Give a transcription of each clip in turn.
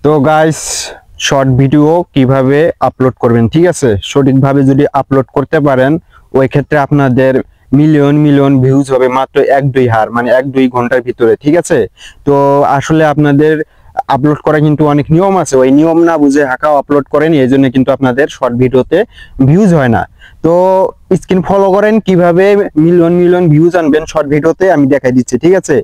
তো guys, short video কিভাবে upload করবেন, ঠিক আছে? সঠিকভাবে যদি আপলোড করতে পারেন, ওই ক্ষেত্রে আপনাদের মিলিয়ন মিলিয়ন ভিউজ হবে মাত্র 1-2 মানে 1-2 ঘন্টার ভিতরে, ঠিক আছে? তো আসলে আপনাদের আপলোড করা কিন্তু অনেক নিয়ম আছে, ওই নিয়ম না বুঝে হাঁকাও আপলোড করেন, এই জন্য কিন্তু আপনাদের শর্ট ভিডিওতে ভিউজ হয় না। তো স্ক্রিন ফলো করেন, কিভাবে মিলিয়ন মিলিয়ন ভিউজ আনবেন শর্ট ভিডিওতে আমি দেখাই দিচ্ছি, ঠিক আছে?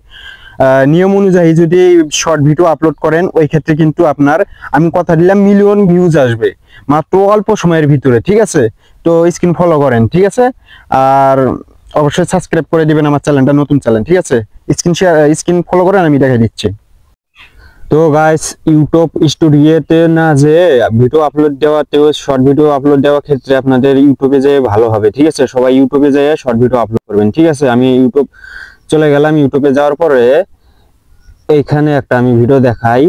নিয়ম অনুযায়ী যদি শর্ট ভিডিও আপলোড করেন, ওই ক্ষেত্রে কিন্তু আপনার, আমি কথা দিলাম, মিলিয়ন ভিউজ আসবে মাত্র অল্প সময়ের ভিতরে, ঠিক আছে? তো স্ক্রিন ফলো করেন, ঠিক আছে? আর অবশ্যই সাবস্ক্রাইব করে দিবেন আমার চ্যানেলটা, নতুন চ্যানেল, ঠিক আছে? স্ক্রিন ফলো করেন, আমি দেখাই দিচ্ছি। তো গাইস, ইউটিউব স্টুডিওতে না যে ভিডিও আপলোড দেওয়াতেও, শর্ট ভিডিও আপলোড দেওয়ার ক্ষেত্রে আপনাদের ইউটিউবে যেয়ে ভালো হবে, ঠিক আছে? সবাই ইউটিউবে যেয়ে শর্ট ভিডিও আপলোড করবেন, ঠিক আছে? আমি ইউটিউব চলে গেলাম। ইউটিউবে যাওয়ার পরে এইখানে একটা আমি ভিডিও দেখাই।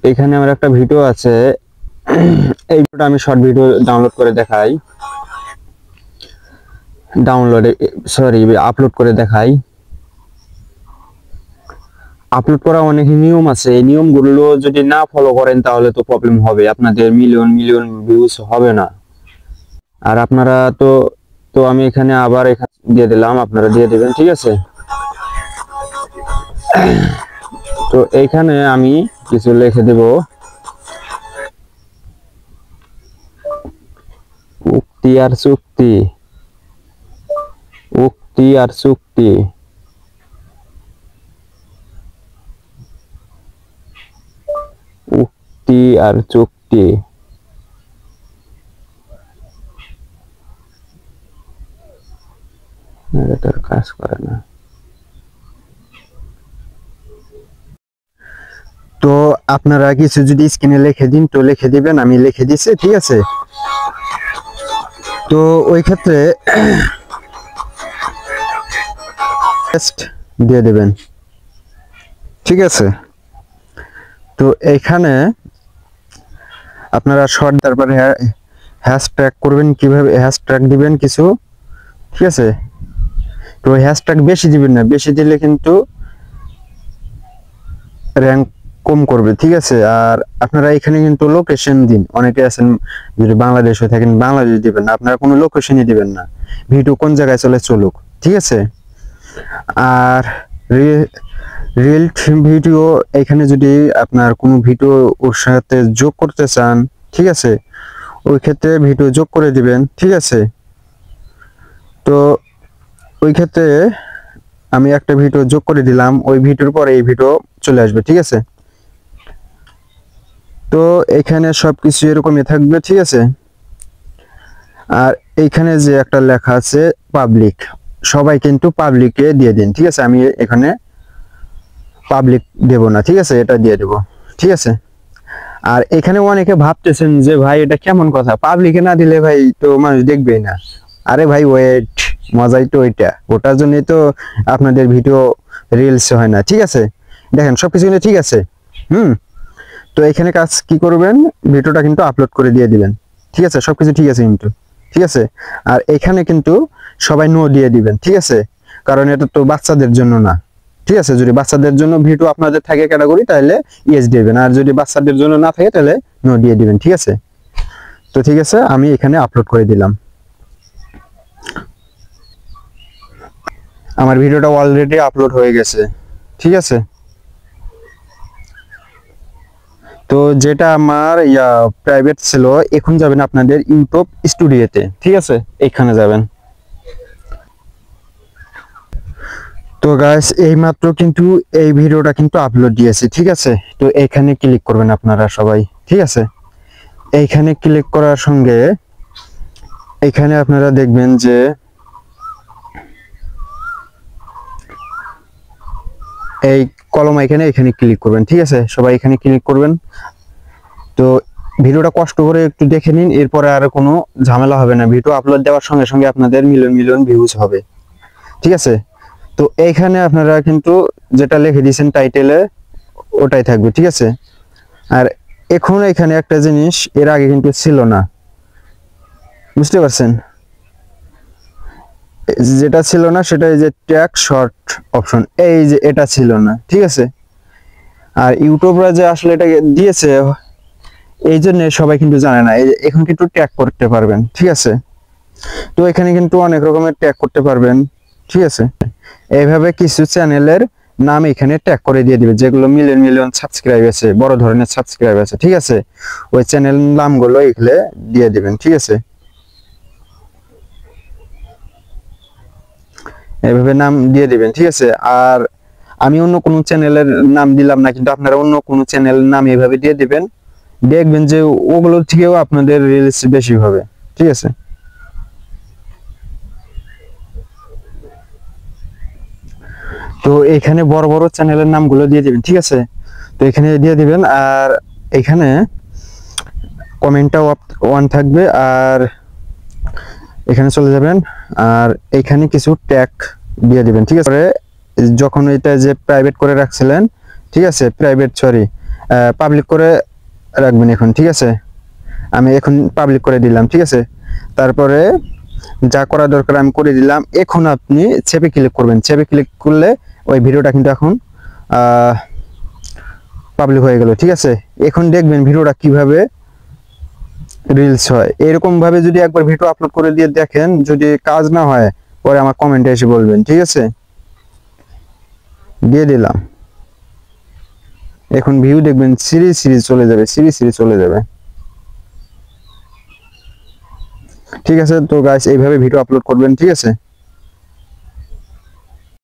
এখানে আমার একটা ভিডিও আছে, এই ভিডিওটা আমি শর্ট ভিডিও ডাউনলোড করে দেখাই, আপলোড করে দেখাই। আপলোড করা অনেক নিয়ম আছে, এই নিয়মগুলো যদি না ফলো করেন তাহলে তো প্রবলেম হবে, আপনাদের মিলিয়ন মিলিয়ন ভিউজ হবে না। আর আপনারা তো তো আমি এখানে আবার এখানে দিয়ে দিলাম, আপনারা দিয়ে দিবেন, ঠিক আছে? তো এইখানে আমি কিছু লিখে দেব, উক্তি আর চুক্তি, উক্তি আর চুক্তি, উক্তি আর চুক্তি। এটার কাজ করে না। তো আপনারা কিছু যদি স্ক্রিনে লিখে দিন, তো লিখে দিবেন, আমি লিখে দিছি, ঠিক আছে? তো ওই ক্ষেত্রে টেক্সট দিয়ে দেবেন, ঠিক আছে? তো এইখানে আপনারা শর্ট, তারপরে হ্যাশট্যাগ করবেন, কিভাবে হ্যাশট্যাগ দিবেন কিছু, ঠিক আছে? তো হ্যাশট্যাগ বেশি দিবেন না, বেশি দিলে কিন্তু র্যাঙ্ক কম করবে, ঠিক আছে? আর আপনারা এখানে কিন্তু লোকেশন দিন, অনেকে আছেন যদি বাংলাদেশে থাকেন বাংলাদেশ দিবেন না, আপনারা কোনো লোকেশনই দিবেন না, ভিডিও কোন জায়গায় চলুক, ঠিক আছে? আর রিল ভিডিও, এখানে যদি আপনার কোনো ভিডিও ওর সাথে যোগ করতে চান, ঠিক আছে, ওই ক্ষেত্রে ভিডিও যোগ করে দিবেন, ঠিক আছে? তো ওই ক্ষেত্রে আমি একটা ভিডিও যোগ করে দিলাম, ওই ভিডিওর পরে এই ভিডিও চলে আসবে, ঠিক আছে? তো এখানে সবকিছু এরকমই থাকবে, ঠিক আছে? আর এইখানে যে একটা লেখা আছে পাবলিক, সবাই কিন্তু পাবলিকে দিয়ে দিন, ঠিক আছে? আমি এখানে পাবলিক দেব না, ঠিক আছে? এটা দিয়ে দেব, ঠিক আছে? আর এখানে অনেকে ভাবতেছেন যে ভাই এটা কেমন কথা, পাবলিকে না দিলে ভাই তো মানুষ দেখবেই না। আরে ভাই ওয়েট, মজাই তো ওইটা, ওটার জন্যই তো আপনাদের ভিডিও রিলস হয় না, ঠিক আছে? দেখেন সবকিছু কিন্তু ঠিক আছে। তো এখানে কাজ কি করবেন, ভিডিওটা কিন্তু আপলোড করে দিয়ে দিবেন, ঠিক আছে? সবকিছু ঠিক আছে কিন্তু, ঠিক আছে? আর এখানে কিন্তু সবাই নো দিয়ে দিবেন, ঠিক আছে? কারণ এটা তো বাচ্চাদের জন্য না, ঠিক আছে? যদি বাচ্চাদের জন্য ভিডিও আপনাদের থাকে ক্যাটাগরি, তাহলে ইয়েস দিবেন, আর যদি বাচ্চাদের জন্য না থাকে তাহলে নো দিয়ে দিবেন, ঠিক আছে? তো ঠিক আছে, আমি এখানে আপলোড করে দিলাম। আমার ভিডিওটা অলরেডি আপলোড হয়ে গেছে, ঠিক আছে? তো যেটা আমার প্রাইভেট ছিল, এখন যাবেন আপনাদের ইউটিউব স্টুডিওতে, ঠিক আছে? এখানে যাবেন। তো গাইস, এইমাত্র কিন্তু এই ভিডিওটা কিন্তু আপলোড দিয়েছি, ঠিক আছে? তো এখানে ক্লিক করবেন আপনারা সবাই, ঠিক আছে? এইখানে ক্লিক করার সঙ্গে এখানে আপনারা দেখবেন যে এই কলম এখানে ক্লিক করবেন, ঠিক আছে? সবাই এখানে ক্লিক করবেন। তো ভিডিওটা কষ্ট করে একটু দেখে নিন, এরপরে আর কোনো ঝামেলা হবে না, ভিডিও আপলোড দেওয়ার সঙ্গে সঙ্গে আপনাদের মিলিয়ন মিলিয়ন ভিউজ হবে, ঠিক আছে? তো এইখানে আপনারা কিন্তু যেটা লিখে দিয়েছেন টাইটেলে, ওটাই থাকবে, ঠিক আছে? আর এখন এখানে একটা জিনিস এর আগে কিন্তু ছিল না, বুঝতে পারছেন? যেটা ছিল না সেটা এই যে ট্যাগ শর্ট অপশন, এই যে এটা ছিল না, ঠিক আছে? আর ইউটিউবরা যে আসলে এটা দিয়েছে এই জন্য সবাই কিন্তু জানে না। এখন কিন্তু ট্যাগ করতে পারবেন, ঠিক আছে। তো এখানে কিন্তু অনেক রকমের ট্যাগ করতে পারবেন, ঠিক আছে। এইভাবে কিছু চ্যানেলের নাম এখানে ট্যাগ করে দিয়ে দিবে, যেগুলো মিলিয়ন মিলিয়ন সাবস্ক্রাইব আছে, বড় ধরনের সাবস্ক্রাইব আছে, ঠিক আছে। ওই চ্যানেল নামগুলো এখানে দিয়ে দিবেন, ঠিক আছে। এইভাবে নাম দিয়ে দিবেন, ঠিক আছে। আর আমি অন্য কোনো চ্যানেলের নাম দিলাম না, কিন্তু আপনারা অন্য কোনো চ্যানেলের নাম এইভাবে দিয়ে দিবেন, দেখবেন যে ওগুলোর থেকেও আপনাদের রিলস বেশি হবে, ঠিক আছে। তো এখানে বড় বড় চ্যানেলের নামগুলো দিয়ে দিবেন, ঠিক আছে। তো এখানে দিয়ে দিবেন, আর এখানে কমেন্টটা ওয়ান থাকবে, আর এখানে চলে যাবেন, আর এখানে কিছু ট্যাগ দিয়ে দিবেন, ঠিক আছে। যখন এটা যে প্রাইভেট করে রাখছিলেন, ঠিক আছে, প্রাইভেট সরি পাবলিক করে রাখবেন এখন, ঠিক আছে। আমি এখন পাবলিক করে দিলাম, ঠিক আছে। তারপরে যা করা দরকার আমি করে দিলাম। এখন আপনি চেপে ক্লিক করবেন, চেপে ক্লিক করলে ওই ভিডিওটা কিন্তু এখন পাবলিক হয়ে গেল, ঠিক আছে। এখন দেখবেন ভিডিওটা কিভাবে রিলস হয়। এরকম ভাবে যদি একবার ভিডিও আপলোড করে দিয়ে দেখেন, যদি কাজ না হয় পরে আমার কমেন্টে এসে বলবেন, ঠিক আছে। দিয়ে দিলাম, এখন ভিউ দেখবেন সিরিজ সিরিজ চলে যাবে, সিরিজ সিরিজ চলে যাবে, ঠিক আছে। তো গাইস এইভাবে ভিডিও আপলোড করবেন, ঠিক আছে।